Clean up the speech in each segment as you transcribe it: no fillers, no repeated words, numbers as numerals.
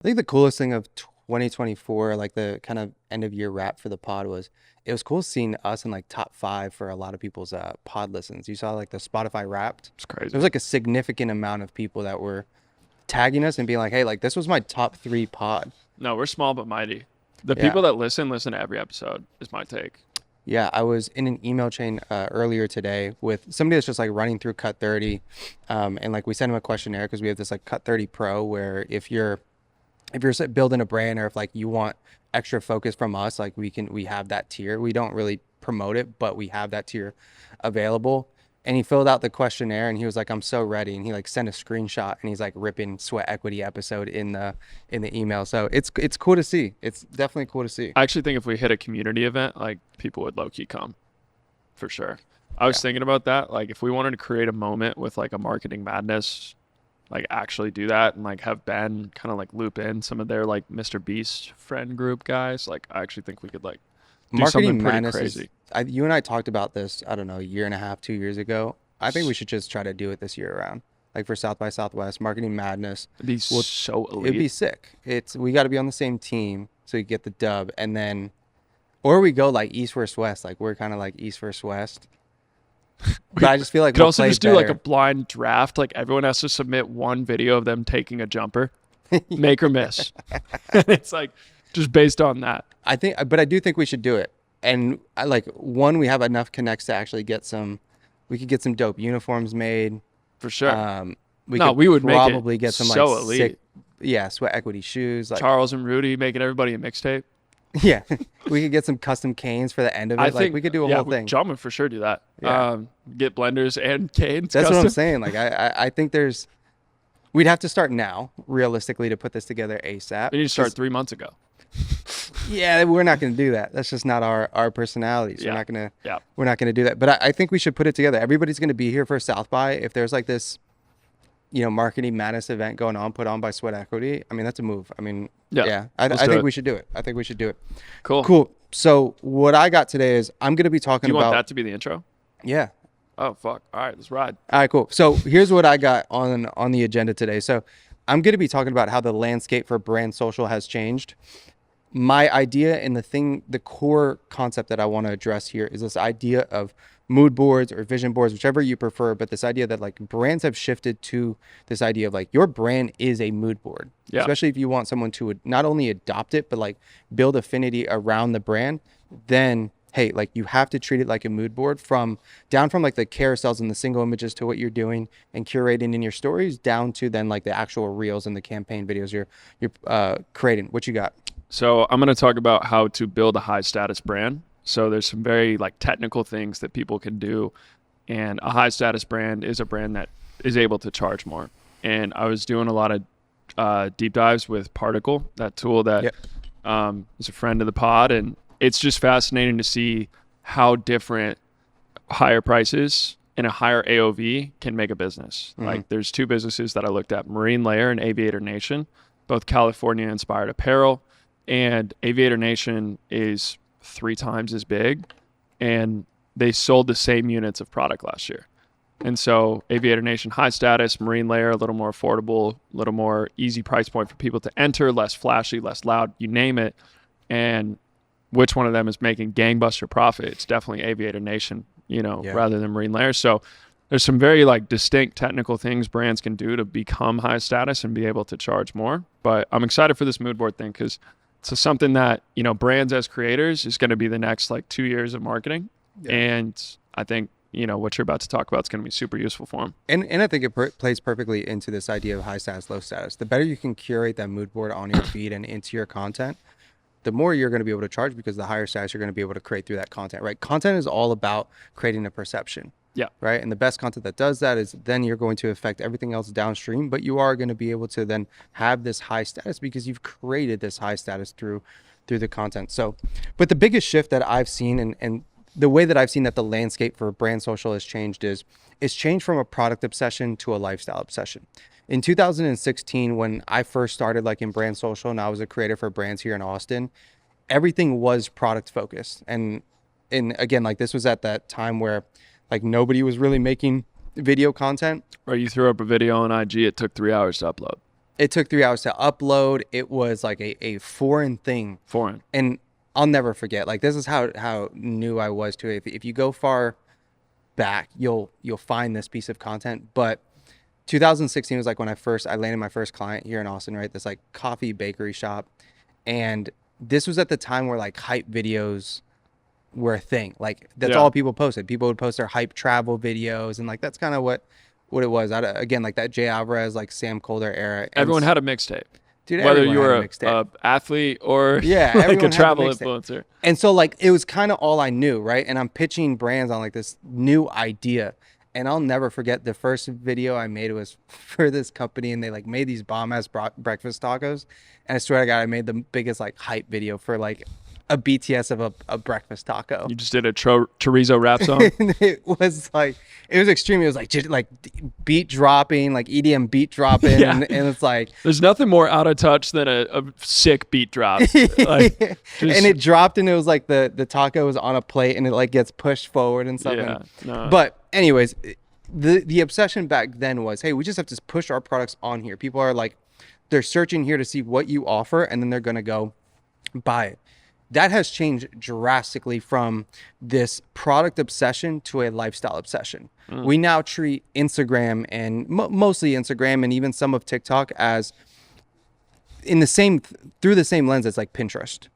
I think the coolest thing of 2024, like the kind of end of year wrap for the pod was it was cool seeing us in like top 5 for a lot of people's pod listens. You saw like the Spotify Wrapped. It's crazy. There was like a significant amount of people that were tagging us and being like, hey, like this was my top 3 pod. No, we're small but mighty. The Yeah. people that listen to every episode is my take. Yeah, I was in an email chain earlier today with somebody that's just like running through Cut 30, and like we sent him a questionnaire because we have this like Cut 30 Pro where if you're building a brand or if like you want extra focus from us, like we have that tier. We don't really promote it, but we have that tier available. And he filled out the questionnaire and he was like, I'm so ready. And he like sent a screenshot and he's like ripping Sweat Equity episode in the email. So it's cool to see. It's definitely cool to see. I actually think if we hit a community event, like people would low key come for sure. I was thinking about that. Like if we wanted to create a moment with like a marketing madness, like actually do that and like have Ben kind of like loop in some of their like Mr. Beast friend group guys. Like I actually think we could like do something pretty crazy. You and I talked about this, I don't know, a year and a half, 2 years ago. I think we should just try to do it this year around. Like for South by Southwest, Marketing Madness. It'd be so elite. It'd be sick. We got to be on the same team so you get the dub. And then, or we go like East versus West. Like we're kind of like East versus West. But I just feel like we could also just do like a blind draft. Like everyone has to submit one video of them taking a jumper, make or miss. It's like just based on that. But I do think we should do it. And I like we have enough connects to actually we could get some dope uniforms made. For sure. We would probably get some so like elite. Sick, Sweat Equity shoes. Like Charles and Rudy making everybody a mixtape. Yeah. We could get some custom canes for the end of it. Like we could do a whole thing. John would for sure do that. Yeah. Get blenders and canes. That's custom. what I'm saying. Like I think we'd have to start now, realistically, to put this together ASAP. We need to start 3 months ago. Yeah, we're not going to do that. That's just not our personalities. Yeah. We're not going to do that. But I think we should put it together. Everybody's going to be here for South by. If there's like this, marketing madness event going on, put on by Sweat Equity, I mean, that's a move. I mean, I think we should do it. I think we should do it. Cool. So what I got today is I'm going to be talking about. Do you want that to be the intro? Yeah. Oh, fuck. All right, let's ride. All right, cool. So here's what I got on the agenda today. So I'm going to be talking about how the landscape for brand social has changed. My idea and the core concept that I want to address here is this idea of mood boards or vision boards, whichever you prefer, but this idea that like brands have shifted to this idea of like your brand is a mood board, especially if you want someone to not only adopt it, but like build affinity around the brand, then hey, like you have to treat it like a mood board down from like the carousels and the single images to what you're doing and curating in your stories down to then like the actual reels and the campaign videos you're creating. What you got? So I'm going to talk about how to build a high status brand. So there's some very like technical things that people can do. And a high status brand is a brand that is able to charge more. And I was doing a lot of deep dives with Particle, that tool that is a friend of the pod. And it's just fascinating to see how different higher prices and a higher AOV can make a business. Mm-hmm. Like there's 2 businesses that I looked at, Marine Layer and Aviator Nation, both California inspired apparel. And Aviator Nation is 3 times as big, and they sold the same units of product last year. And so Aviator Nation, high status, Marine Layer, a little more affordable, a little more easy price point for people to enter, less flashy, less loud, you name it. And which one of them is making gangbuster profit? It's definitely Aviator Nation, rather than Marine Layer. So there's some very like distinct technical things brands can do to become high status and be able to charge more. But I'm excited for this mood board thing because it's something that, brands as creators is going to be the next like 2 years of marketing. Yeah. And I think, what you're about to talk about is going to be super useful for them. And I think it plays perfectly into this idea of high status, low status. The better you can curate that mood board on your feed and into your content, the more you're going to be able to charge because the higher status you're going to be able to create through that content, right? Content is all about creating a perception. Yeah. Right. And the best content that does that is then you're going to affect everything else downstream, but you are going to be able to then have this high status because you've created this high status through the content. So, but the biggest shift that I've seen and the way that I've seen that the landscape for brand social has changed is it's changed from a product obsession to a lifestyle obsession. In 2016, when I first started like in brand social and I was a creator for brands here in Austin, everything was product focused. And again, like this was at that time where like nobody was really making video content. Or you threw up a video on IG, it took 3 hours to upload. It took 3 hours to upload. It was like a foreign thing. Foreign. And I'll never forget. Like, this is how new I was to it. If you go far back, you'll find this piece of content. But 2016 was like when I landed my first client here in Austin, right? This like coffee bakery shop. And this was at the time where like hype videos were a thing. Like, that's all people posted. People would post their hype travel videos, and like that's kind of what it was. Again, like that Jay Alvarez, like Sam Colder era. And everyone had a mixtape. Dude, whether you were a athlete or like a travel influencer. And so like it was kind of all I knew, right? And I'm pitching brands on like this new idea. And I'll never forget the first video I made was for this company, and they like made these bomb ass breakfast tacos. And I swear to God, I made the biggest like hype video for like a BTS of a breakfast taco. You just did a chorizo rap song. It was extreme. It was like beat dropping, like EDM beat dropping. And it's like, there's nothing more out of touch than a sick beat drop. Like, and it dropped, and it was like the taco was on a plate, and it like gets pushed forward and stuff. Yeah, But anyways, the obsession back then was, hey, we just have to push our products on here. People are like, they're searching here to see what you offer, and then they're going to go buy it. That has changed drastically from this product obsession to a lifestyle obsession. We now treat Instagram and mostly Instagram and even some of TikTok as through the same lens as like Pinterest,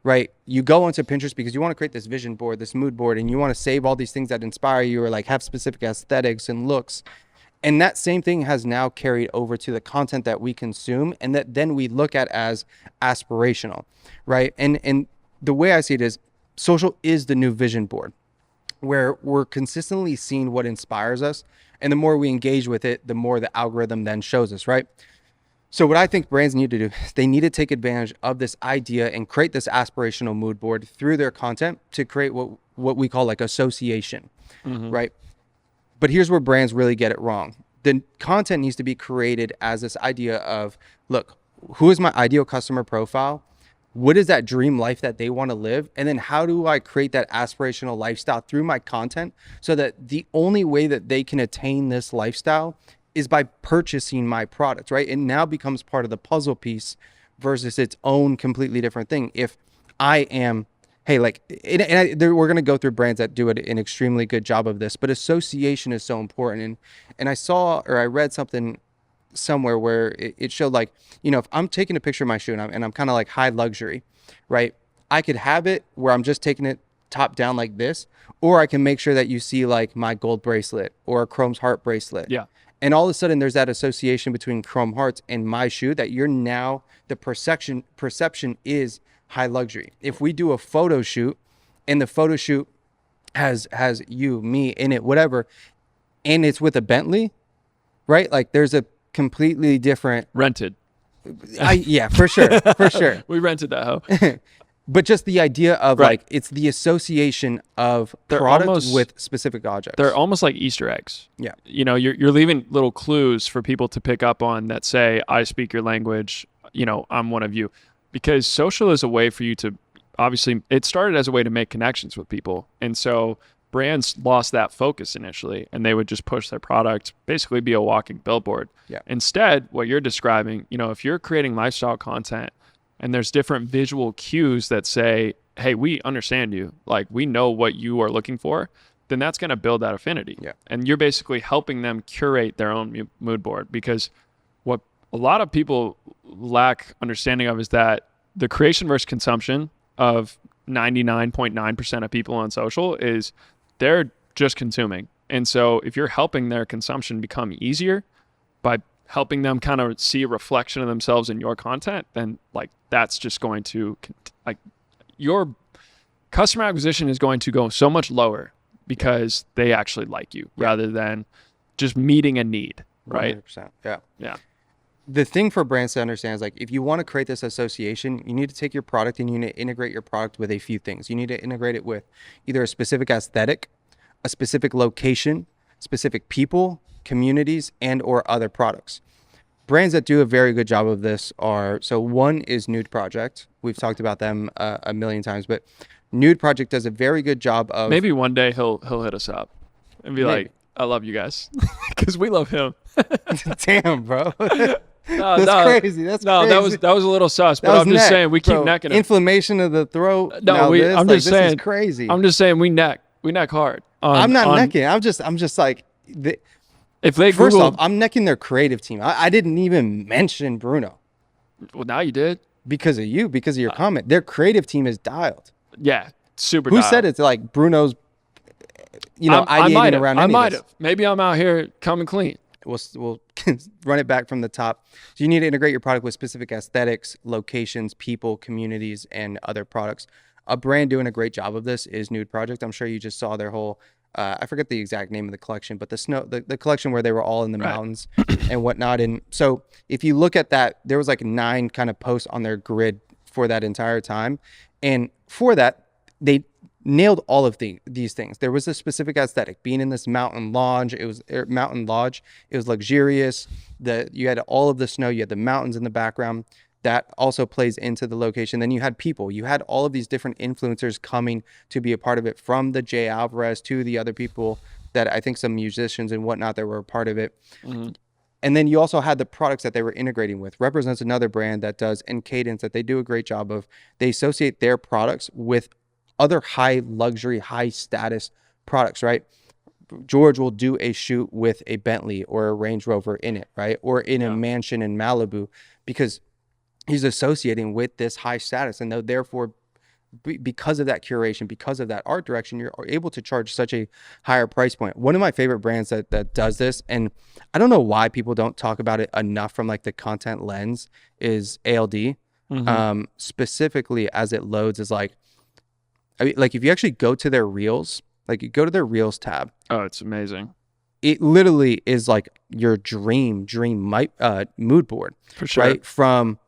right? You go onto Pinterest because you want to create this vision board, this mood board, and you want to save all these things that inspire you or like have specific aesthetics and looks. And that same thing has now carried over to the content that we consume, and that then we look at as aspirational, right? And the way I see it is, social is the new vision board, where we're consistently seeing what inspires us. And the more we engage with it, the more the algorithm then shows us, right? So what I think brands need to do is they need to take advantage of this idea and create this aspirational mood board through their content to create what we call like association, right? But here's where brands really get it wrong. The content needs to be created as this idea of, look, who is my ideal customer profile? What is that dream life that they want to live? And then how do I create that aspirational lifestyle through my content so that the only way that they can attain this lifestyle is by purchasing my product, right? It now becomes part of the puzzle piece versus its own completely different thing. If I am, hey, like, we're going to go through brands that do an extremely good job of this, but association is so important. And I read something somewhere where it showed like, you know, if I'm taking a picture of my shoe and I'm kind of like high luxury, right? I could have it where I'm just taking it top down like this, or I can make sure that you see like my gold bracelet or a Chrome's heart bracelet. Yeah. And all of a sudden there's that association between Chrome hearts and my shoe that you're now, the perception is high luxury. If we do a photo shoot and the photo shoot has you, me in it, whatever, and it's with a Bentley, right? Like there's a completely different rented. Yeah, for sure. We rented that hoe. But just the idea of like, it's the association of product with specific objects. They're almost like Easter eggs. Yeah. You know, you're leaving little clues for people to pick up on that say, I speak your language, you know, I'm one of you. Because social is a way for you to, obviously, it started as a way to make connections with people. And so brands lost that focus initially, and they would just push their product, basically be a walking billboard. Yeah. Instead, what you're describing, you know, if you're creating lifestyle content and there's different visual cues that say, hey, we understand you, like we know what you are looking for, then that's going to build that affinity. Yeah. And you're basically helping them curate their own mood board, because what a lot of people lack understanding of is that the creation versus consumption of 99.9% of people on social is they're just consuming. And so if you're helping their consumption become easier by helping them kind of see a reflection of themselves in your content, then like that's just going to, like, your customer acquisition is going to go so much lower because they actually like you rather than just meeting a need, right? 100%. Yeah. Yeah. The thing for brands to understand is like, if you want to create this association, you need to take your product and you need to integrate your product with a few things. You need to integrate it with either a specific aesthetic, a specific location, specific people, communities, and or other products. Brands that do a very good job of this are, so one is Nude Project. We've talked about them a million times, but Nude Project does a very good job of... Maybe one day he'll hit us up and be like, I love you guys, because we love him. Damn, bro. No, That's no, crazy. That's no, crazy. that was a little sus, That but was I'm just neck, saying we keep bro. necking them. Inflammation of the throat. No, Now this, I'm like, just this saying is crazy. I'm just saying we neck hard I'm not on necking. I'm just like, if they first Google. off, I'm necking their creative team. I didn't even mention Bruno Well, now you did. because of you, because of your comment. Their creative team is dialed. Yeah, super. Who dialed. said it's like Bruno's, I might ideating have. around I any might of this? have. Maybe I'm out here coming clean. We'll run it back from the top. So you need to integrate your product with specific aesthetics, locations, people, communities, and other products. A brand doing a great job of this is Nude Project. I'm sure you just saw their whole, I forget the exact name of the collection, but the collection where they were all in the mountains and whatnot. And so if you look at that, there was like 9 kind of posts on their grid for that entire time. And for that, they nailed all of these things. There was a specific aesthetic. Being in this mountain lodge, it was luxurious. You had all of the snow, you had the mountains in the background. That also plays into the location. Then you had people. You had all of these different influencers coming to be a part of it, from the Jay Alvarez to the other people that I think some musicians and whatnot that were a part of it. Mm-hmm. And then you also had the products that they were integrating with. Represents another brand that does, and Cadence, that they do a great job of. They associate their products with other high luxury, high status products, right? George will do a shoot with a Bentley or a Range Rover in it, right? Or in a mansion in Malibu, because he's associating with this high status. And therefore, because of that curation, because of that art direction, you're able to charge such a higher price point. One of my favorite brands that does this, and I don't know why people don't talk about it enough from like the content lens, is ALD. Mm-hmm. Specifically as it loads, is like, if you actually go to their Reels, like you go to their Reels tab. Oh, it's amazing. It literally is like your dream mood board. For sure. Right? From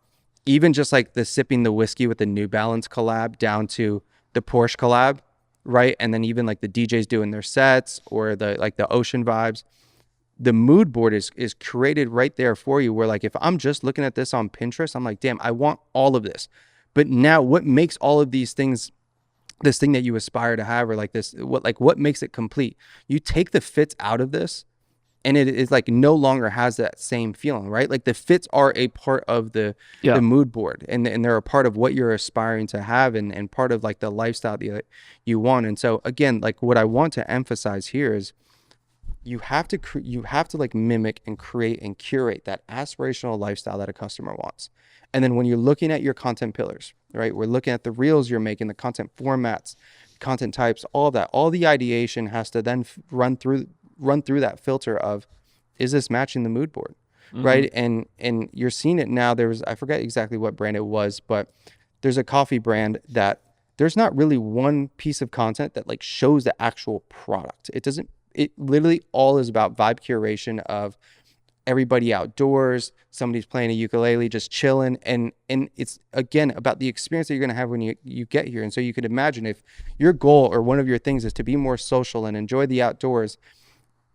even just like the sipping the whiskey with the New Balance collab down to the Porsche collab, right? And then even like the DJs doing their sets, or the ocean vibes. The mood board is created right there for you, where like if I'm just looking at this on Pinterest, I'm like, damn, I want all of this. But now what makes all of these things, this thing that you aspire to have, or like this, what makes it complete? You take the fits out of this, and it is like no longer has that same feeling, right? Like the fits are a part of the mood board, and they're a part of what you're aspiring to have, and part of like the lifestyle that you want. And so again, like what I want to emphasize here is you have to like mimic and create and curate that aspirational lifestyle that a customer wants. And then when you're looking at your content pillars, right? We're looking at the reels you're making, the content formats, content types, all of that. All the ideation has to then run through that filter of, is this matching the mood board? Mm-hmm. Right? And you're seeing it now. I forget exactly what brand it was, but there's a coffee brand that there's not really one piece of content that like shows the actual product. It literally all is about vibe curation of everybody outdoors, somebody's playing a ukulele, just chilling. And it's, again, about the experience that you're going to have when you get here. And so you could imagine if your goal or one of your things is to be more social and enjoy the outdoors,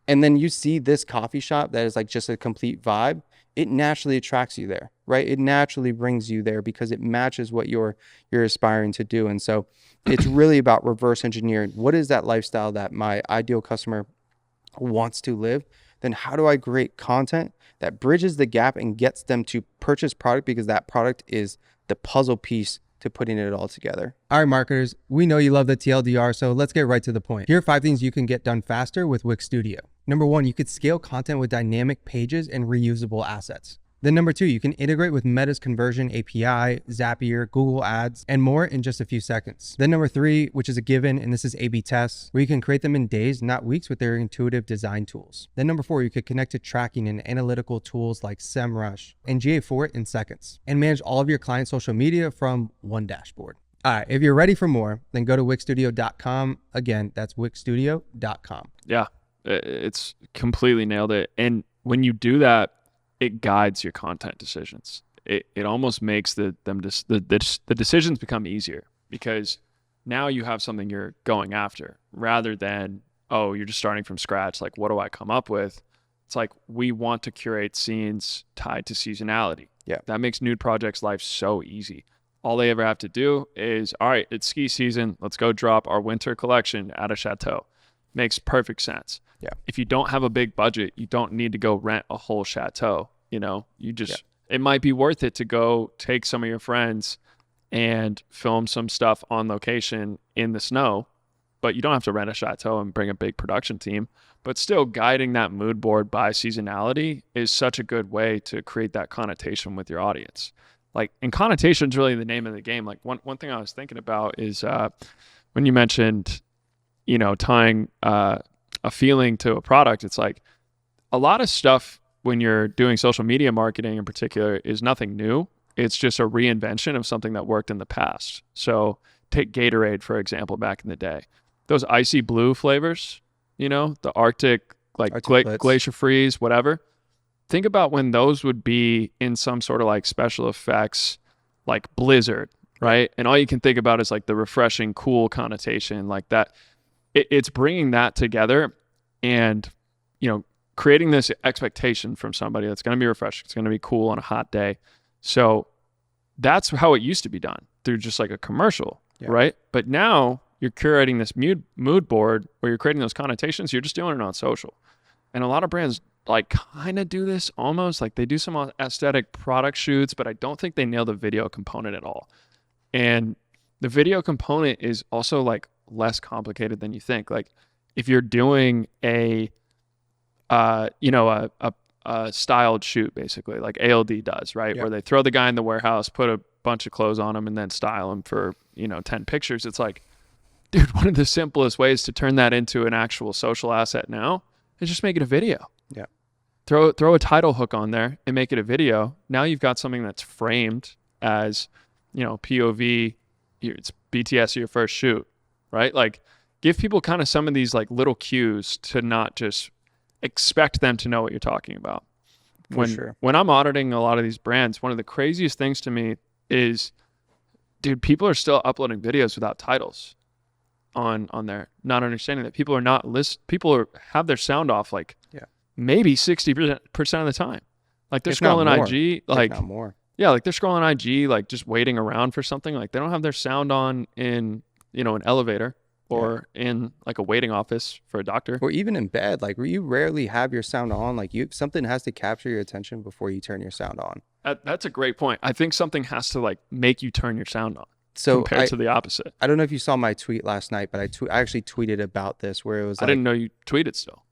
and then you see this coffee shop that is like just a complete vibe, it naturally attracts you there, right? It naturally brings you there because it matches what you're aspiring to do. And so it's really about reverse engineering. What is that lifestyle that my ideal customer wants to live? Then how do I create content that bridges the gap and gets them to purchase product, because that product is the puzzle piece to putting it all together. All right, marketers, we know you love the TLDR, so let's get right to the point. Here are 5 things you can get done faster with Wix Studio. Number 1, you could scale content with dynamic pages and reusable assets. Then number 2, you can integrate with Meta's conversion API, Zapier, Google Ads, and more in just a few seconds. Then number 3, which is a given, and this is A/B tests, where you can create them in days, not weeks, with their intuitive design tools. Then number 4, you could connect to tracking and analytical tools like Semrush and GA4 in seconds, and manage all of your client social media from one dashboard. All right, if you're ready for more, then go to wixstudio.com. Again, that's wixstudio.com. Yeah, it's completely nailed it. And when you do that, it guides your content decisions. It almost makes the decisions become easier, because now you have something you're going after, rather than, oh, you're just starting from scratch. Like, what do I come up with? It's like, we want to curate scenes tied to seasonality. Yeah. That makes Nude Project's life so easy. All they ever have to do is, all right, it's ski season. Let's go drop our winter collection at a chateau. Makes perfect sense. Yeah. If you don't have a big budget, you don't need to go rent a whole chateau. You know, you just it might be worth it to go take some of your friends and film some stuff on location in the snow, but you don't have to rent a chateau and bring a big production team. But still, guiding that mood board by seasonality is such a good way to create that connotation with your audience. Like, and connotation is really the name of the game. Like, one thing I was thinking about is when you mentioned, you know, tying a feeling to a product, it's like a lot of stuff when you're doing social media marketing in particular is nothing new. It's just a reinvention of something that worked in the past. So take Gatorade, for example, back in the day. Those icy blue flavors, you know, the Arctic, like glacier freeze, whatever. Think about when those would be in some sort of like special effects, like Blizzard, right? And all you can think about is like the refreshing, cool connotation like that. It's bringing that together and, you know, creating this expectation from somebody that's going to be refreshing. It's going to be cool on a hot day. So that's how it used to be done, through just like a commercial, right? But now you're curating this mood board where you're creating those connotations. You're just doing it on social. And a lot of brands like kind of do this almost, like they do some aesthetic product shoots, but I don't think they nail the video component at all. And the video component is also like less complicated than you think. Like if you're doing a styled shoot, basically like ALD does, right? Where they throw the guy in the warehouse, put a bunch of clothes on him and then style him for, 10 pictures. It's like, dude, one of the simplest ways to turn that into an actual social asset now is just make it a video. Yeah. Throw a title hook on there and make it a video. Now you've got something that's framed as, POV, it's BTS your first shoot, right? Like give people kind of some of these like little cues to not just expect them to know what you're talking about. When I'm auditing a lot of these brands, one of the craziest things to me is, dude, people are still uploading videos without titles on there, not understanding that people are not have their sound off like maybe 60% of the time. Like they're scrolling IG, like not more. Yeah, like they're scrolling IG, like just waiting around for something. Like they don't have their sound on in, an elevator or in like a waiting office for a doctor. Or even in bed, like you rarely have your sound on. Like something has to capture your attention before you turn your sound on. That's a great point. I think something has to like make you turn your sound on. So compared to the opposite. I don't know if you saw my tweet last night, but I actually tweeted about this where it was I didn't know you tweeted still.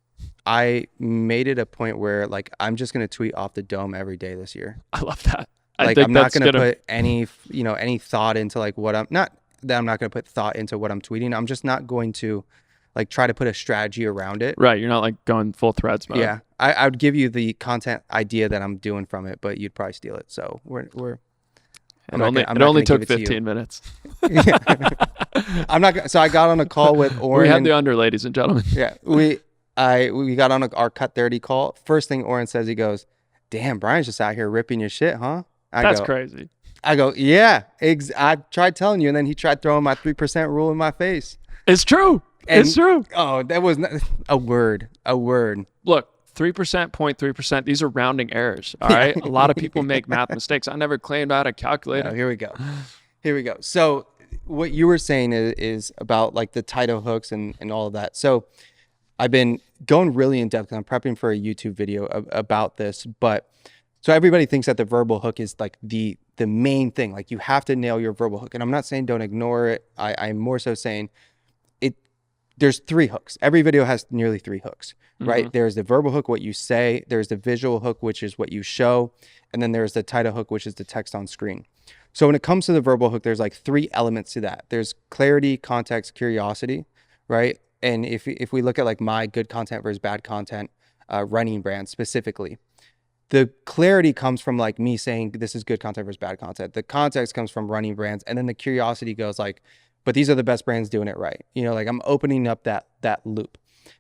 I made it a point where like I'm just going to tweet off the dome every day this year. I love that. Like I'm not going to put any thought into like what I'm not going to put thought into what I'm tweeting. I'm just not going to like try to put a strategy around it. Right. You're not like going full threads mode. Yeah. I would give you the content idea that I'm doing from it, but you'd probably steal it. So it only took 15 minutes. I'm not. So I got on a call with Oren. We had the under, ladies and gentlemen. Yeah, we got on our Cut 30 call. First thing Oren says, he goes, "Damn, Brian's just out here ripping your shit, huh?" That's crazy. I go, "Yeah, I tried telling you," and then he tried throwing my 3% rule in my face. It's true. It's true. Oh, that was not, a word. Look. 3%, 0.3%. These are rounding errors. All right. A lot of people make math mistakes. I never claimed I had a calculator. No, here we go. So what you were saying is about like the title hooks and all of that. So I've been going really in depth. I'm prepping for a YouTube video about this, but so everybody thinks that the verbal hook is like the main thing. Like you have to nail your verbal hook. And I'm not saying don't ignore it. I'm more so saying there's 3 hooks. Every video has nearly 3 hooks, right? Mm-hmm. There's the verbal hook, what you say. There's the visual hook, which is what you show. And then there's the title hook, which is the text on screen. So when it comes to the verbal hook, there's like 3 elements to that. There's clarity, context, curiosity, right? And if we look at like my good content versus bad content, running brand specifically, the clarity comes from like me saying this is good content versus bad content. The context comes from running brands. And then the curiosity goes like, but these are the best brands doing it right. Like I'm opening up that loop.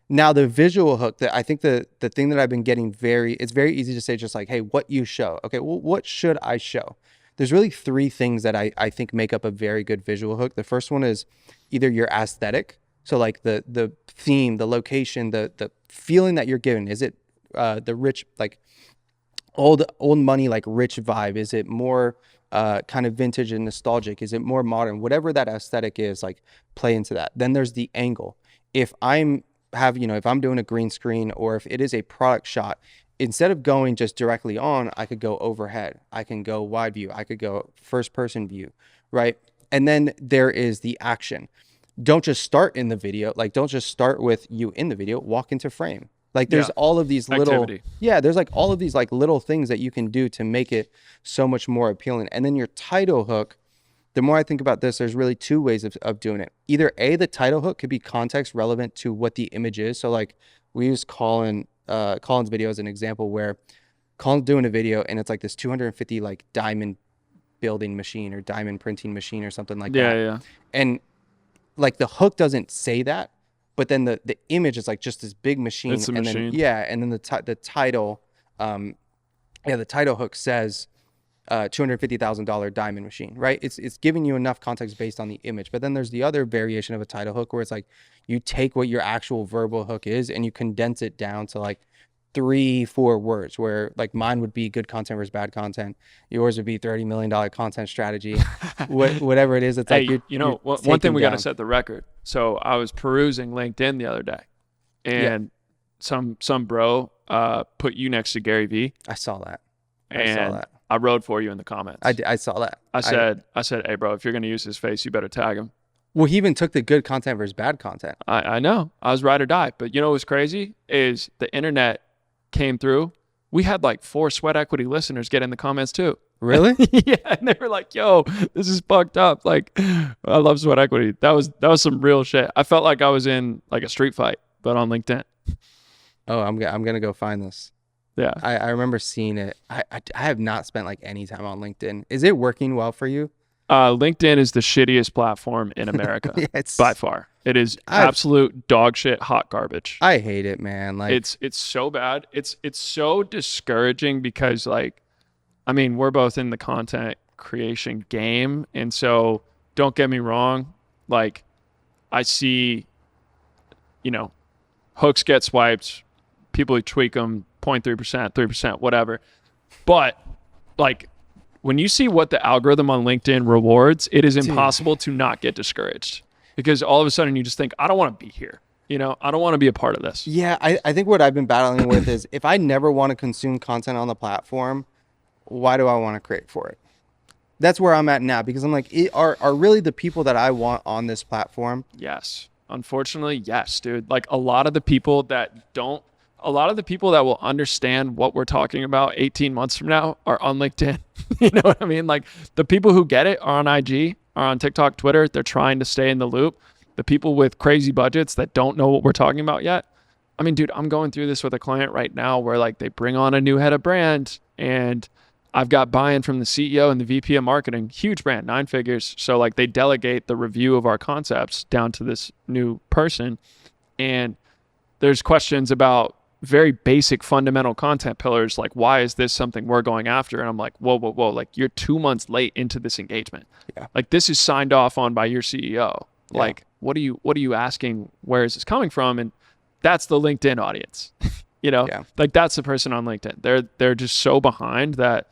Now the visual hook, that I think the thing that I've been getting it's very easy to say just like, hey, what you show. Okay, well, what should I show? There's really 3 things that I think make up a very good visual hook. The first one is either your aesthetic. So like the theme, the location, the feeling that you're giving. Is it the rich, like old money, like rich vibe? Is it more kind of vintage and nostalgic? Is it more modern? Whatever that aesthetic is, like play into that. Then there's the angle. If I'm doing a green screen or if it is a product shot, instead of going just directly on, I could go overhead. I can go wide view. I could go first person view, right? And then there is the action. Don't just start in the video. Like, don't just start with you in the video, walk into frame. Like there's all of these little, there's like all of these like little things that you can do to make it so much more appealing. And then your title hook, the more I think about this, there's really two ways of doing it. Either A, the title hook could be context relevant to what the image is. So like we use Colin's video as an example where Colin's doing a video and it's like this 250 like diamond building machine or diamond printing machine or something like that. Yeah. And like the hook doesn't say that, but then the image is like just this big machine. It's a machine. And then the title, the title hook says $250,000 diamond machine, right? It's giving you enough context based on the image. But then there's the other variation of a title hook where it's like you take what your actual verbal hook is and you condense it down to like 3-4 words, where like mine would be good content versus bad content. Yours would be $30 million content strategy, whatever it is. It's hey, like one thing we got to set the record. So I was perusing LinkedIn the other day, and some bro put you next to Gary Vee. I saw that. I wrote for you in the comments. I saw that. I said, hey bro, if you're gonna use his face, you better tag him. Well, he even took the good content versus bad content. I know. I was ride or die. But you know what's crazy is the internet came through. We had like 4 sweat equity listeners get in the comments too. Really? Yeah, and they were like, yo, this is fucked up. Like, I love sweat equity. That was some real shit. I felt like I was in like a street fight, but on LinkedIn. Oh, I'm gonna go find this. Yeah. I remember seeing it. I have not spent like any time on LinkedIn. Is it working well for you? LinkedIn is the shittiest platform in America by far. It is absolute dog shit, hot garbage. I hate it, man. Like it's so bad. It's so discouraging because like, I mean, we're both in the content creation game, and so don't get me wrong. Like, I see, hooks get swiped, people who tweak them 0.3%, 3%, whatever. But like, when you see what the algorithm on LinkedIn rewards, it is impossible to not get discouraged, because all of a sudden you just think, I don't want to be here. I don't want to be a part of this. Yeah, I think what I've been battling with is if I never want to consume content on the platform, why do I want to create for it? That's where I'm at now, because I'm like, are really the people that I want on this platform? Yes. Unfortunately, yes, dude. Like a lot of the people that will understand what we're talking about 18 months from now are on LinkedIn. You know what I mean? Like the people who get it are on IG, are on TikTok, Twitter. They're trying to stay in the loop. The people with crazy budgets that don't know what we're talking about yet. I mean, dude, I'm going through this with a client right now where like they bring on a new head of brand, and I've got buy-in from the CEO and the VP of marketing, huge brand, 9 figures. So like they delegate the review of our concepts down to this new person. And there's questions about very basic fundamental content pillars, like why is this something we're going after? And I'm like, whoa, like you're 2 months late into this engagement. Yeah. Like this is signed off on by your CEO. Yeah. Like what are you asking? Where is this coming from? And that's the LinkedIn audience. Like that's the person on LinkedIn. They're just so behind that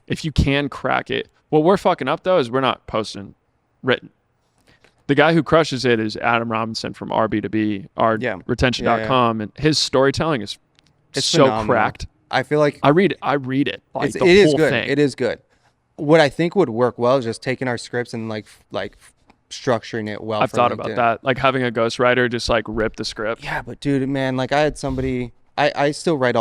if you can crack it. What we're fucking up though is we're not posting written. The guy who crushes it is Adam Robinson from RB2B, retention.com, and his storytelling is so phenomenal. Cracked. I feel like I read it like the whole good. Thing. It is good. What I think would work well is just taking our scripts and like structuring it well. I've thought about that, like having a ghostwriter just like rip the script. Yeah, but dude, man, like I had somebody. I still write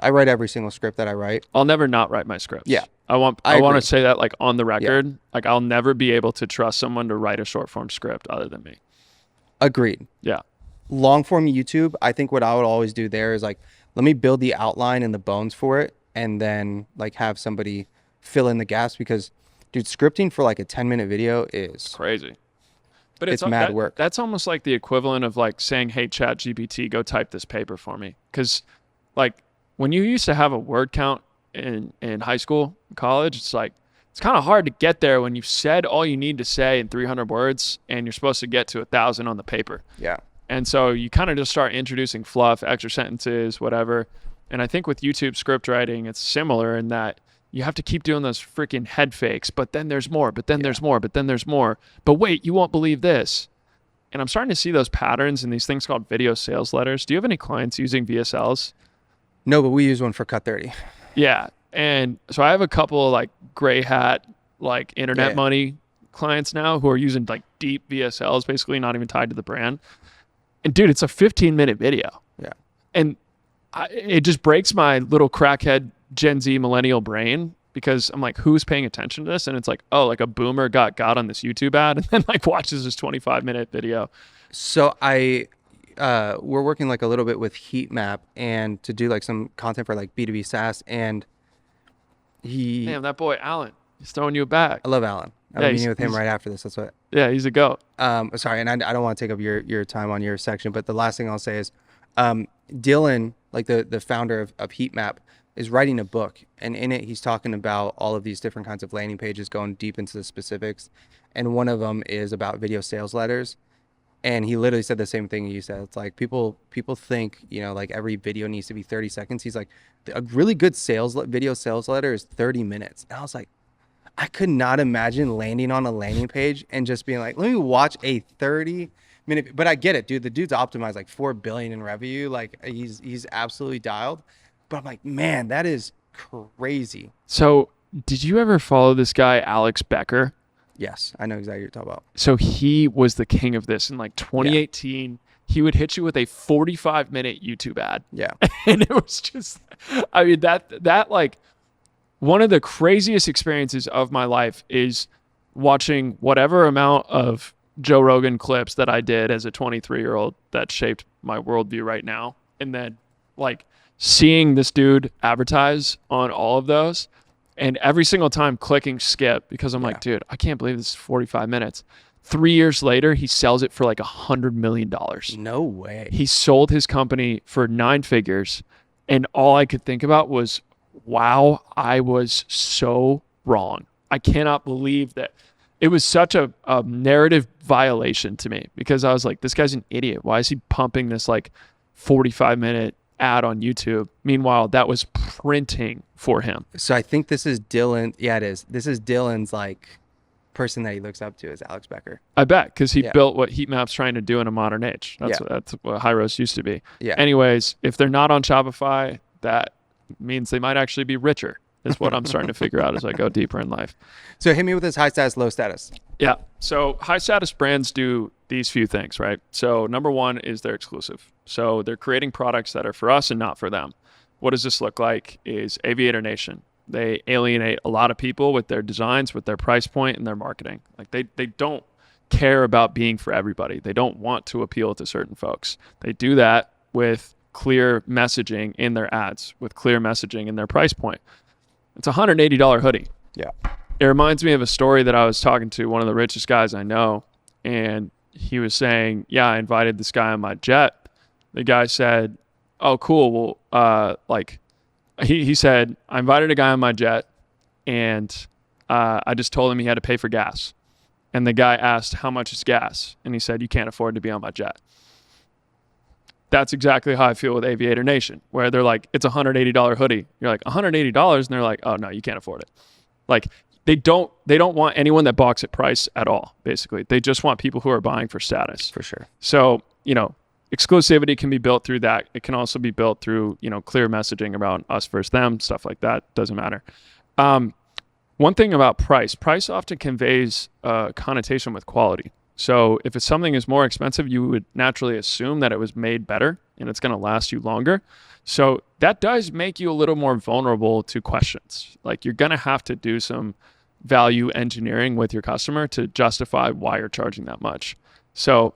I write every single script that I write. I'll never not write my scripts. Yeah. I want to say that like on the record. Yeah. Like I'll never be able to trust someone to write a short form script other than me. Agreed. Yeah. Long form YouTube, I think what I would always do there is like, let me build the outline and the bones for it, and then like have somebody fill in the gaps, because dude, scripting for like a 10-minute video is crazy. But it's mad work. That's almost like the equivalent of like saying, hey, ChatGPT, go type this paper for me. Because like when you used to have a word count in high school, college, it's like, it's kind of hard to get there when you've said all you need to say in 300 words and you're supposed to get to 1,000 on the paper. Yeah. And so you kind of just start introducing fluff, extra sentences, whatever. And I think with YouTube script writing, it's similar in that you have to keep doing those freaking head fakes, but then there's more, but then there's more, but then there's more. But wait, you won't believe this. And I'm starting to see those patterns in these things called video sales letters. Do you have any clients using VSLs? No, but we use one for Cut 30. Yeah. And so I have a couple of like gray hat, like internet Yeah. money clients now who are using like deep VSLs, basically not even tied to the brand. And dude, it's a 15-minute video. Yeah. And it just breaks my little crackhead Gen Z millennial brain because I'm like, who's paying attention to this? And it's like, oh, like a boomer got on this YouTube ad and then like watches this 25-minute video. So we're working like a little bit with Heat Map and to do like some content for like B2B SaaS, and Damn, that boy Alan, he's throwing you a bag. I love Alan. I'm meeting with him right after this. That's what. Yeah, he's a goat. Sorry, and I don't want to take up your time on your section, but the last thing I'll say is, Dylan, like the founder of Heat Map, is writing a book, and in it he's talking about all of these different kinds of landing pages, going deep into the specifics, and one of them is about video sales letters. And he literally said the same thing you said. It's like people think, like every video needs to be 30 seconds. He's like, a really good video sales letter is 30 minutes. And I was like, I could not imagine landing on a landing page and just being like, let me watch a 30-minute. But I get it, dude. The dude's optimized like 4 billion in revenue. Like he's absolutely dialed. But I'm like, man, that is crazy. So did you ever follow this guy, Alex Becker? Yes, I know exactly what you're talking about. So he was the king of this in like 2018. Yeah. He would hit you with a 45-minute YouTube ad. Yeah. And it was just, I mean, that like one of the craziest experiences of my life is watching whatever amount of Joe Rogan clips that I did as a 23-year-old that shaped my worldview right now. And then like seeing this dude advertise on all of those. And every single time clicking skip because I'm like, dude, I can't believe this is 45 minutes. 3 years later, he sells it for like $100 million. No way. He sold his company for 9 figures. And all I could think about was, wow, I was so wrong. I cannot believe that. It was such a narrative violation to me because I was like, this guy's an idiot. Why is he pumping this like 45-minute ad on YouTube? Meanwhile, that was printing for him. So I think this is Dylan. Yeah, it is. This is Dylan's like person that he looks up to is Alex Becker. I bet, because he built what Heat Map's trying to do in a modern age. That's what High Roast used to be. Yeah. Anyways, if they're not on Shopify, that means they might actually be richer, is what I'm starting to figure out as I go deeper in life. So hit me with this high status, low status. Yeah. So high status brands do these few things, right? So number one is they're exclusive. So they're creating products that are for us and not for them. What does this look like is Aviator Nation. They alienate a lot of people with their designs, with their price point and their marketing. Like they don't care about being for everybody. They don't want to appeal to certain folks. They do that with clear messaging in their ads, with clear messaging in their price point. It's a $180 hoodie. Yeah. It reminds me of a story that I was talking to one of the richest guys I know. And he was saying, yeah, I invited this guy on my jet. The guy said, oh, cool. Well, he said, I invited a guy on my jet and I just told him he had to pay for gas. And the guy asked, how much is gas? And he said, you can't afford to be on my jet. That's exactly how I feel with Aviator Nation, where they're like, it's a $180 hoodie. You're like, $180? And they're like, oh, no, you can't afford it. Like, they don't want anyone that balks at price at all, basically. They just want people who are buying for status. For sure. So, exclusivity can be built through that. It can also be built through, clear messaging around us versus them, stuff like that. Doesn't matter. One thing about price often conveys a connotation with quality. So if something is more expensive, you would naturally assume that it was made better and it's going to last you longer. So that does make you a little more vulnerable to questions. Like you're going to have to do some value engineering with your customer to justify why you're charging that much. So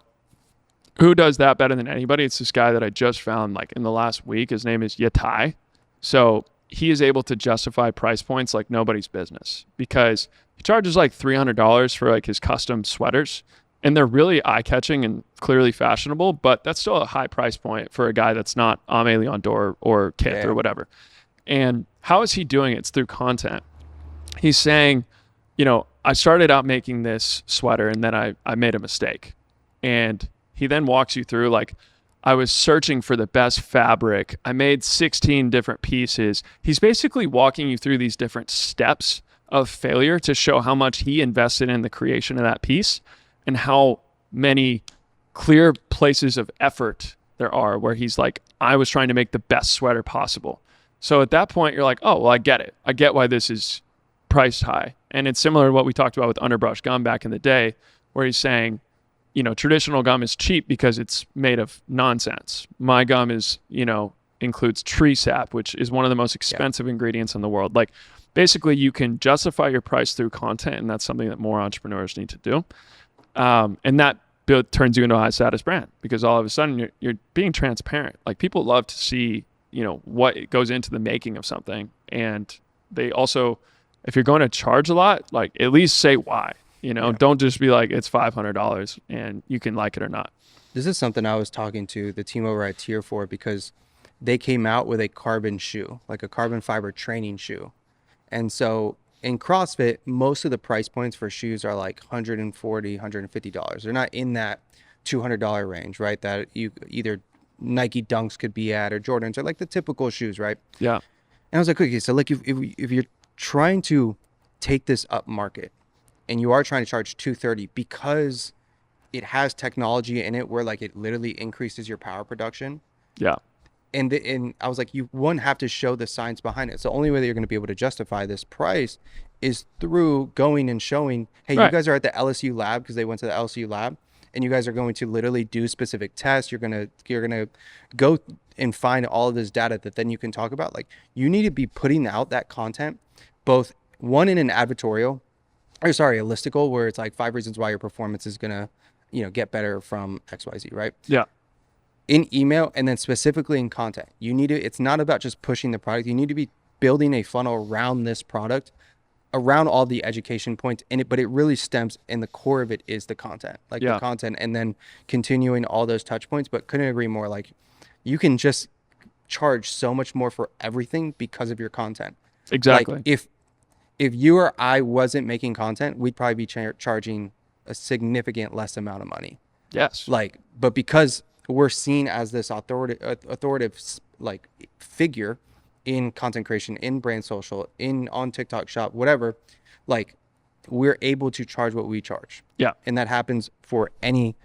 who does that better than anybody? It's this guy that I just found like in the last week. His name is Yatai. So he is able to justify price points like nobody's business because he charges like $300 for like his custom sweaters. And they're really eye-catching and clearly fashionable, but that's still a high price point for a guy that's not Aimé Leon Dore or Kith or whatever. And how is he doing it? It's through content. He's saying, I started out making this sweater and then I made a mistake. And he then walks you through like, I was searching for the best fabric. I made 16 different pieces. He's basically walking you through these different steps of failure to show how much he invested in the creation of that piece and how many clear places of effort there are where he's like, I was trying to make the best sweater possible. So at that point, you're like, oh, well, I get it. I get why this is priced high. And it's similar to what we talked about with underbrush gum back in the day, where he's saying, traditional gum is cheap because it's made of nonsense. My gum is, includes tree sap, which is one of the most expensive ingredients in the world. Like, basically, you can justify your price through content, and that's something that more entrepreneurs need to do. And that turns you into a high status brand, because all of a sudden you're being transparent. Like, people love to see, what goes into the making of something. And they also, if you're going to charge a lot, like, at least say why. Don't just be like, it's $500 and you can like it or not. This is something I was talking to the team over at Tier 4, because they came out with a carbon shoe, like a carbon fiber training shoe. And so in CrossFit, most of the price points for shoes are like $140, $150. They're not in that $200 range, right? That you either Nike Dunks could be at, or Jordans, or like the typical shoes, right? Yeah. And I was like, okay, so like if you're trying to take this up market and you are trying to charge $230 because it has technology in it where like it literally increases your power production. Yeah. And I was like, you wouldn't have to show the science behind it. So the only way that you're going to be able to justify this price is through going and showing, hey, you guys are at the LSU lab, because they went to the LSU lab, and you guys are going to literally do specific tests. You're gonna go and find all of this data that then you can talk about. Like, you need to be putting out that content, both one in an a listicle, where it's like 5 reasons why your performance is gonna, get better from XYZ, right? Yeah. In email, and then specifically in content. It's not about just pushing the product. You need to be building a funnel around this product, around all the education points in it, but it really stems, and the core of it is the content, the content, and then continuing all those touch points. But couldn't agree more. Like, you can just charge so much more for everything because of your content. Exactly. Like, if you or I wasn't making content, we'd probably be charging a significant less amount of money. Yes. But because we're seen as this authoritative like figure in content creation, in brand social, on TikTok Shop, whatever, like, we're able to charge what we charge. Yeah. And that happens for any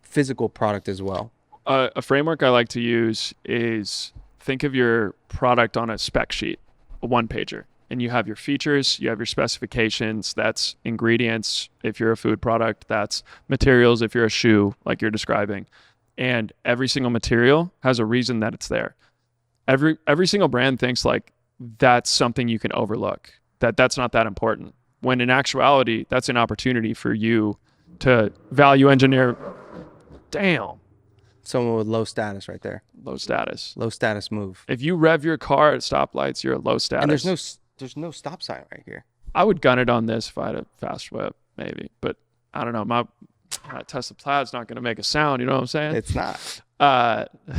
physical product as well. A framework I like to use is, think of your product on a spec sheet, a one-pager, and you have your features, you have your specifications, that's ingredients if you're a food product, that's materials if you're a shoe, like you're describing. And every single material has a reason that it's there. Every single brand thinks like that's something you can overlook, that's not that important. When in actuality, that's an opportunity for you to value engineer. Damn. Someone with low status right there. Low status. Low status move. If you rev your car at stoplights, you're a low status. And there's no stop sign right here. I would gun it on this if I had a fast whip, maybe. But I don't know. My Tesla Plaid's not going to make a sound. You know what I'm saying? It's not.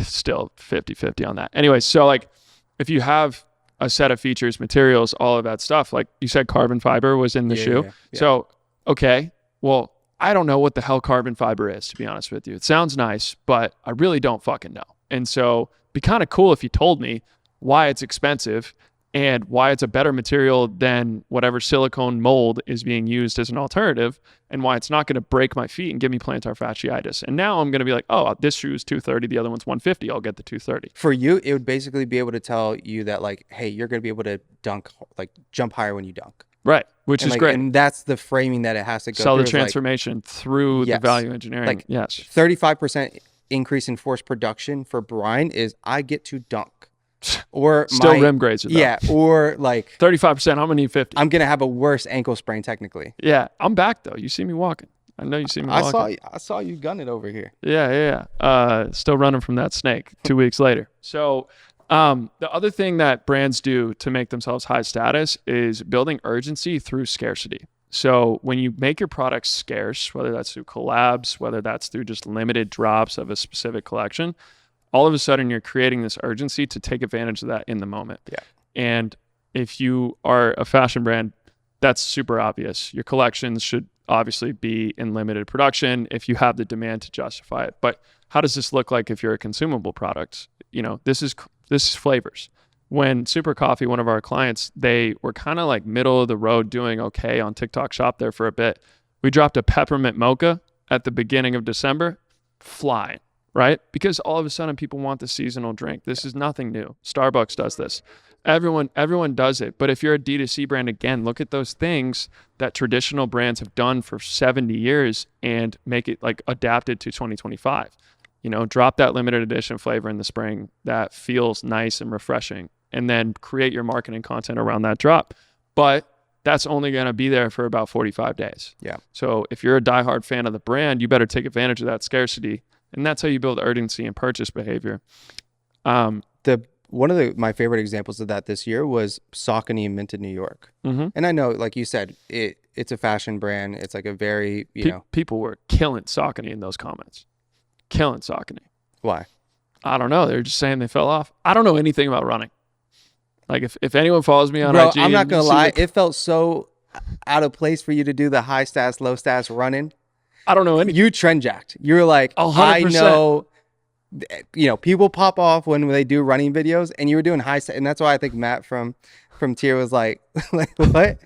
Still 50-50 on that. Anyway, so like, if you have a set of features, materials, all of that stuff, like you said, carbon fiber was in the shoe. Yeah. So, okay, well, I don't know what the hell carbon fiber is, to be honest with you. It sounds nice, but I really don't fucking know. And so it'd be kind of cool if you told me why it's expensive and why it's a better material than whatever silicone mold is being used as an alternative, and why it's not going to break my feet and give me plantar fasciitis. And now I'm going to be like, oh, this shoe is $230, the other one's $150. I'll get the $230. For you, it would basically be able to tell you that, like, hey, you're going to be able to jump higher when you dunk. Right, which is great. And that's the framing that it has to go Sell through. The transformation through the value engineering. Like, yes. 35% increase in force production for Brian is I get to dunk. Or still rim grades are though. Yeah, or like 35%, I'm gonna need 50. I'm gonna have a worse ankle sprain technically. Yeah, I'm back though. You see me walking. I know you see me walking. I saw you gun it over here. Yeah. Still running from that snake 2 weeks later. So the other thing that brands do to make themselves high status is building urgency through scarcity. So when you make your products scarce, whether that's through collabs, whether that's through just limited drops of a specific collection, all of a sudden you're creating this urgency to take advantage of that in the moment. Yeah. And if you are a fashion brand, that's super obvious. Your collections should obviously be in limited production if you have the demand to justify it. But how does this look like if you're a consumable product? This is flavors. When Super Coffee, one of our clients, they were kind of like middle of the road, doing okay on TikTok Shop there for a bit. We dropped a peppermint mocha at the beginning of December, flying. right? Because all of a sudden people want the seasonal drink. This is nothing new. Starbucks does this. Everyone does it. But if you're a D2C brand, again, look at those things that traditional brands have done for 70 years and make it like adapted to 2025. Drop that limited edition flavor in the spring that feels nice and refreshing, and then create your marketing content around that drop. But that's only going to be there for about 45 days. Yeah. So if you're a diehard fan of the brand, you better take advantage of that scarcity. And that's how you build urgency and purchase behavior. One of my favorite examples of that this year was Saucony in Minted New York. Mm-hmm. And I know, like you said, it's a fashion brand. It's like a very, people were killing Saucony in those comments. Killing Saucony. Why? I don't know. They're just saying they fell off. I don't know anything about running. Like if anyone follows me on Bro, IG, I'm not going to lie. It felt so out of place for you to do the high stats, low stats running. I don't know anything. You trend jacked. You're like, 100%. I know, people pop off when they do running videos, and you were doing high stats. And that's why I think Matt from Tier was like what?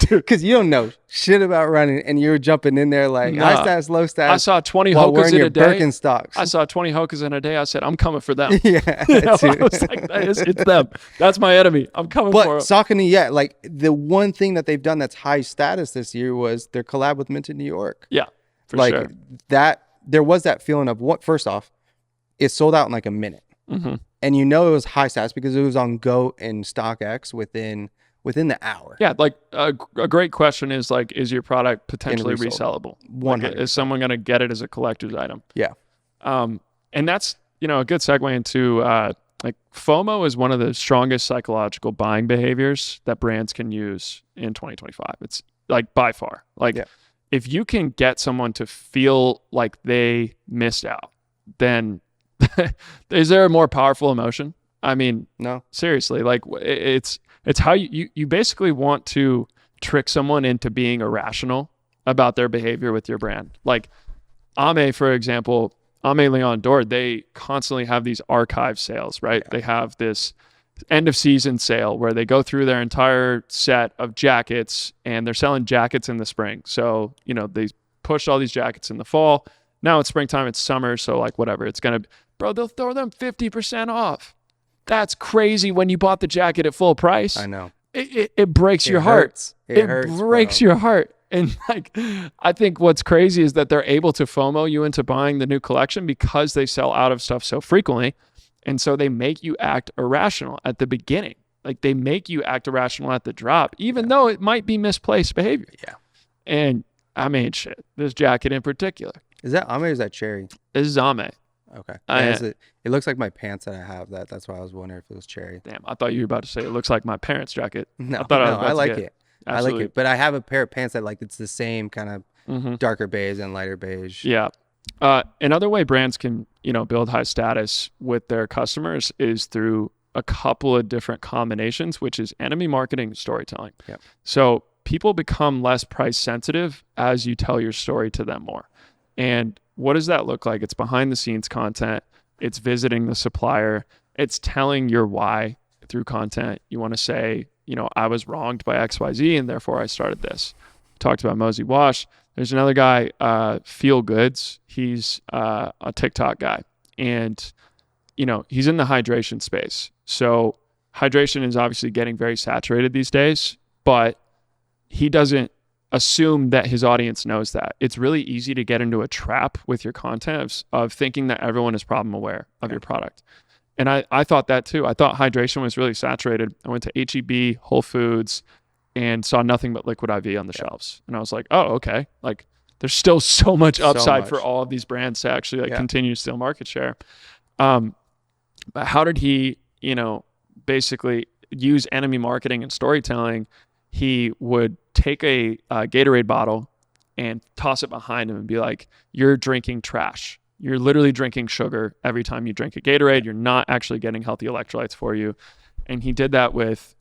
Because you don't know shit about running, and you were jumping in there like high stats, low stats. I saw 20 while Hokas wearing in your a day. Birkenstocks. I saw 20 Hokas in a day. I said, I'm coming for them. Yeah, I was like, it's them. That's my enemy. I'm coming for them. But Saucony, like the one thing that they've done that's high status this year was their collab with Minted New York. Yeah, for like sure. That there was that feeling of what. First off, it sold out in like a minute, mm-hmm. and it was high stats because it was on Go and StockX within the hour. Yeah, like a great question is like, is your product potentially resellable? 100%. Like, is someone going to get it as a collector's item? Yeah. And that's a good segue into like FOMO is one of the strongest psychological buying behaviors that brands can use in 2025. It's like by far. Like if you can get someone to feel like they missed out, then is there a more powerful emotion? I mean, no, seriously, like it's how you basically want to trick someone into being irrational about their behavior with your brand. Like Ame, for example, Ame Leon Dord, they constantly have these archive sales, right? Yeah. They have this end of season sale where they go through their entire set of jackets, and they're selling jackets in the spring. So, they pushed all these jackets in the fall. Now it's springtime, it's summer. So like whatever, bro, they'll throw them 50% off. That's crazy when you bought the jacket at full price. I know. It breaks your heart. It breaks your heart. And like, I think what's crazy is that they're able to FOMO you into buying the new collection because they sell out of stuff so frequently. And so they make you act irrational at the beginning. Like they make you act irrational at the drop, even though it might be misplaced behavior. Yeah. And I mean, shit, this jacket in particular. Is that Ame or is that Cherry? This is Ame. Okay. It looks like my pants that I have. That's why I was wondering if it was Cherry. Damn, I thought you were about to say it looks like my parents' jacket. No, I like it. Absolutely. I like it. But I have a pair of pants that like it's the same kind of darker beige and lighter beige. Yeah. Another way brands can, build high status with their customers is through a couple of different combinations, which is enemy marketing and storytelling. Yeah. So people become less price sensitive as you tell your story to them more. And what does that look like? It's behind the scenes content. It's visiting the supplier. It's telling your why through content. You want to say, I was wronged by XYZ and therefore I started this. Talked about Mosey Wash. There's another guy, Feel Goods. He's a TikTok guy. And, he's in the hydration space. So hydration is obviously getting very saturated these days, but he doesn't assume that his audience knows that. It's really easy to get into a trap with your content of thinking that everyone is problem aware of your product. And I thought that too. I thought hydration was really saturated. I went to H-E-B, Whole Foods, and saw nothing but Liquid IV on the shelves. And I was like, oh, okay. Like there's still so much upside for all of these brands to actually continue to steal market share. But how did he, basically use enemy marketing and storytelling? He would take a Gatorade bottle and toss it behind him and be like, you're drinking trash. You're literally drinking sugar every time you drink a Gatorade. You're not actually getting healthy electrolytes for you. And he did that with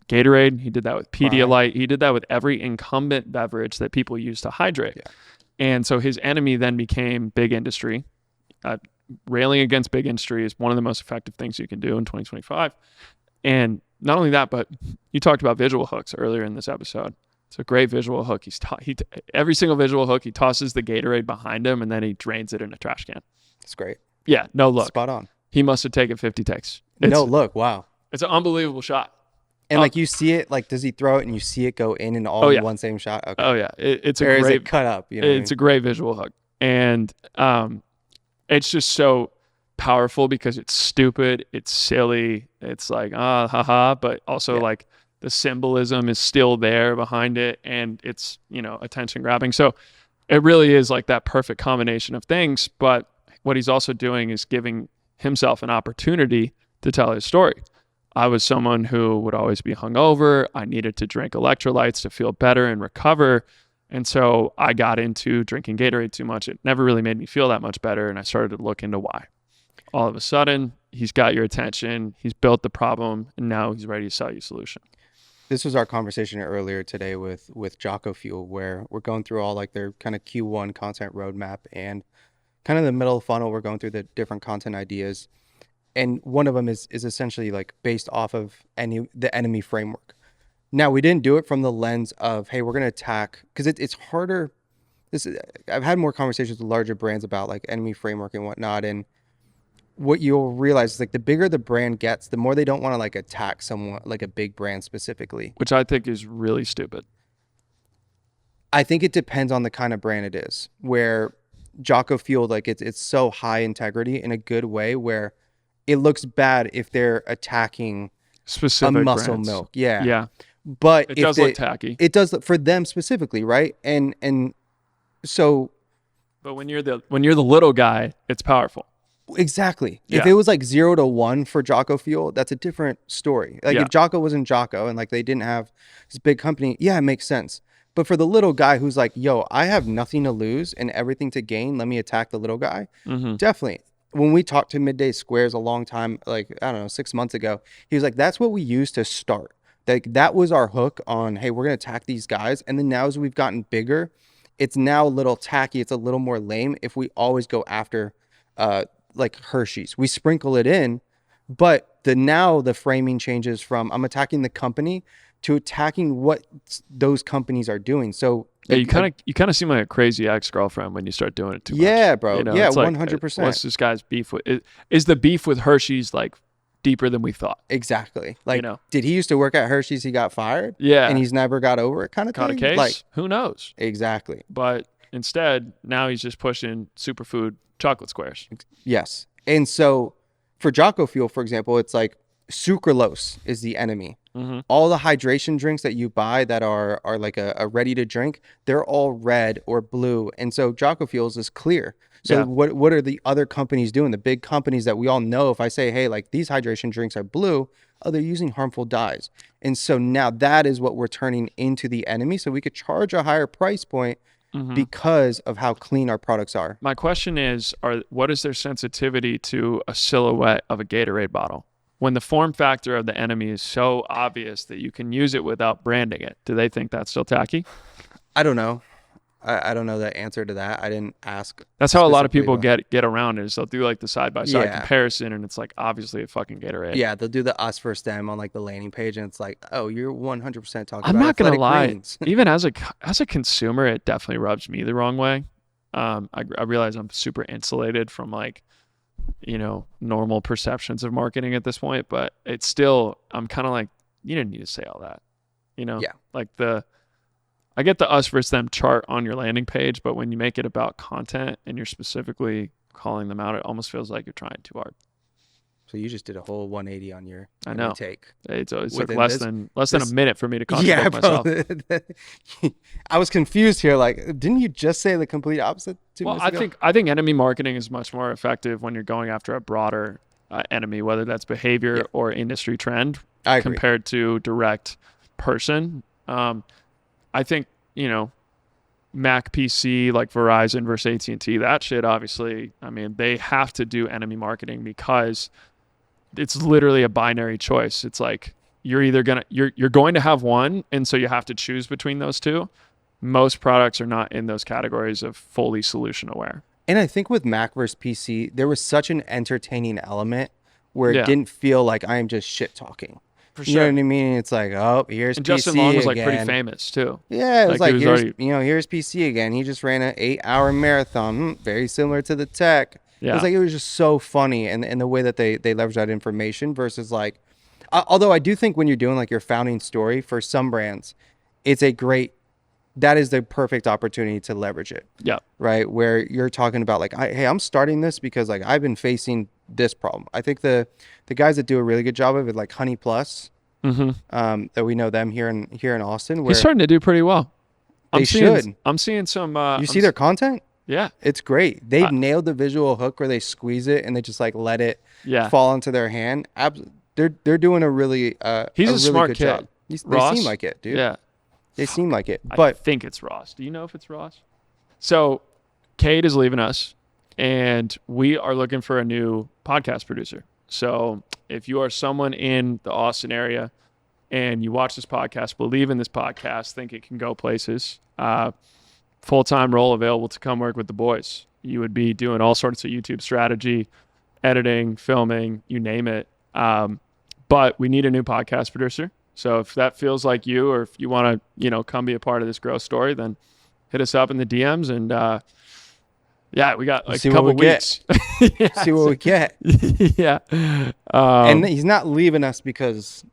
Gatorade. He did that with Pedialyte. He did that with every incumbent beverage that people use to hydrate. Yeah. And so his enemy then became big industry. Railing against big industry is one of the most effective things you can do in 2025. And not only that, but you talked about visual hooks earlier in this episode. It's a great visual hook. Every single visual hook, he tosses the Gatorade behind him and then he drains it in a trash can. It's great. Yeah, no look. Spot on. He must have taken 50 takes. No look. Wow. It's an unbelievable shot. And like you see it, like does he throw it and you see it go in and all in one same shot? Okay. Oh yeah, it's a or great. Is it cut up? You know it's a great visual hook, and it's just so powerful because it's stupid, it's silly, it's like haha, but also like the symbolism is still there behind it, and it's attention grabbing. So it really is like that perfect combination of things. But what he's also doing is giving himself an opportunity to tell his story. I was someone who would always be hungover. I needed to drink electrolytes to feel better and recover. And so I got into drinking Gatorade too much. It never really made me feel that much better. And I started to look into why. All of a sudden, he's got your attention. He's built the problem. And now he's ready to sell you a solution. This was our conversation earlier today with Jocko Fuel, where we're going through all like their kind of Q1 content roadmap, and kind of the middle of the funnel, we're going through the different content ideas. And one of them is essentially like based off of the enemy framework. Now, we didn't do it from the lens of, hey, we're going to attack, because it's harder. I've had more conversations with larger brands about like enemy framework and whatnot. And what you'll realize is like the bigger the brand gets, the more they don't want to like attack someone like a big brand specifically. Which I think is really stupid. I think it depends on the kind of brand it is, where Jocko Fuel, like it's so high integrity in a good way where it looks bad if they're attacking specific a muscle brands. milk. Yeah. Yeah. But it does look tacky. It does for them specifically, right? And so. But when you're the little guy, it's powerful. Exactly. Yeah. If it was like 0 to 1 for Jocko Fuel, that's a different story. Like if Jocko wasn't Jocko and like they didn't have this big company, yeah, it makes sense. But for the little guy who's like, yo, I have nothing to lose and everything to gain, let me attack the little guy. Mm-hmm. Definitely. When we talked to Midday Squares a long time, like, I don't know, 6 months ago, he was like, that's what we used to start. Like that was our hook on, hey, we're going to attack these guys. And then now as we've gotten bigger, it's now a little tacky. It's a little more lame if we always go after like Hershey's. We sprinkle it in, but now the framing changes from I'm attacking the company to attacking what those companies are doing. So yeah, you kind of seem like a crazy ex-girlfriend when you start doing it too much. Yeah, bro. Yeah, 100%. What's this guy's beef with? Is the beef with Hershey's like deeper than we thought? Exactly. Like, did he used to work at Hershey's? He got fired. Yeah, and he's never got over it, kind of caught thing. A case. Like, who knows? Exactly. But instead, now he's just pushing superfood chocolate squares. Yes. And so for Jocko Fuel, for example, it's like sucralose is the enemy. Mm-hmm. All the hydration drinks that you buy that are like a ready to drink, they're all red or blue. And so Jocko Fuels is clear. So what are the other companies doing? The big companies that we all know, if I say, hey, like these hydration drinks are blue, oh, they're using harmful dyes. And so now that is what we're turning into the enemy. So we could charge a higher price point because of how clean our products are. My question is, what is their sensitivity to a silhouette of a Gatorade bottle? When the form factor of the enemy is so obvious that you can use it without branding it, do they think that's still tacky? I don't know. I don't know the answer to that. I didn't ask. That's how a lot of people get around it, is they'll do like the side-by-side comparison, and it's like obviously a fucking Gatorade. Yeah, they'll do the us versus them on like the landing page, and it's like, oh, you're 100% talking I'm about not going to lie. greens. Even as a consumer, it definitely rubs me the wrong way. I realize I'm super insulated from like, normal perceptions of marketing at this point, but it's still, I'm kind of like, you didn't need to say all that, Yeah. Like I get the us versus them chart on your landing page, but when you make it about content and you're specifically calling them out, it almost feels like you're trying too hard. So you just did a whole 180 on your take. It's like less than a minute for me to contradict myself. I was confused here. Like, didn't you just say the complete opposite 2 minutes ago? I think enemy marketing is much more effective when you're going after a broader enemy, whether that's behavior or industry trend, compared to direct person. I think, Mac PC, like Verizon versus AT&T, that shit, obviously, I mean, they have to do enemy marketing because it's literally a binary choice. It's like you're either you're going to have one, and so you have to choose between those two. Most products are not in those categories of fully solution aware. And I think with Mac versus PC, there was such an entertaining element where it didn't feel like I am just shit talking. For sure. You know what I mean? It's like, oh, here's and PC Justin Long was like again. pretty famous too. Yeah, it was here's PC again. He just ran an 8-hour marathon. Very similar to the tech. Yeah. It's like it was just so funny, and the way that they leverage that information versus like, although I do think when you're doing like your founding story for some brands, it's a great, that is the perfect opportunity to leverage it. Yeah. Right. Where you're talking about like, hey, I'm starting this because like I've been facing this problem. I think the guys that do a really good job of it, like Honey Plus, that we know them here in Austin, where he's starting to do pretty well. I'm seeing some. You see their content? Yeah, it's great. They've nailed the visual hook where they squeeze it and they just like let it fall into their hand. They're doing a really he's a really smart good kid. job. They seem like it, dude. Yeah, they seem like it. I But think it's Ross. Do you know if it's Ross? So, Cade is leaving us, and we are looking for a new podcast producer. So, if you are someone in the Austin area and you watch this podcast, believe in this podcast, think it can go places, full-time role available to come work with the boys. You would be doing all sorts of YouTube strategy, editing, filming, you name it. But we need a new podcast producer. So if that feels like you, or if you want to, come be a part of this growth story, then hit us up in the DMs, and we got like a couple weeks. See what we get. Yeah. And he's not leaving us because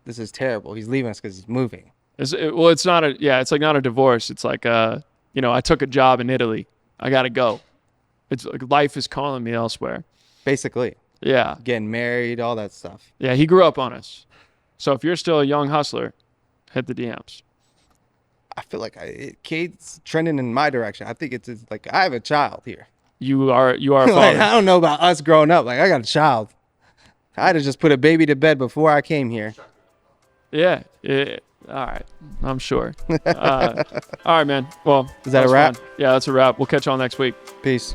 this is terrible. He's leaving us because he's moving. It's not it's like not a divorce. It's like, I took a job in Italy. I got to go. It's like life is calling me elsewhere. Basically. Yeah. Getting married, all that stuff. Yeah, he grew up on us. So if you're still a young hustler, hit the DMs. I feel like Cade's trending in my direction. I think it's like I have a child here. You are a father. Like, I don't know about us growing up. Like I got a child. I had to just put a baby to bed before I came here. Yeah. All right. I'm sure. All right, man. Well, is that a wrap? Fun. Yeah, that's a wrap. We'll catch y'all next week. Peace.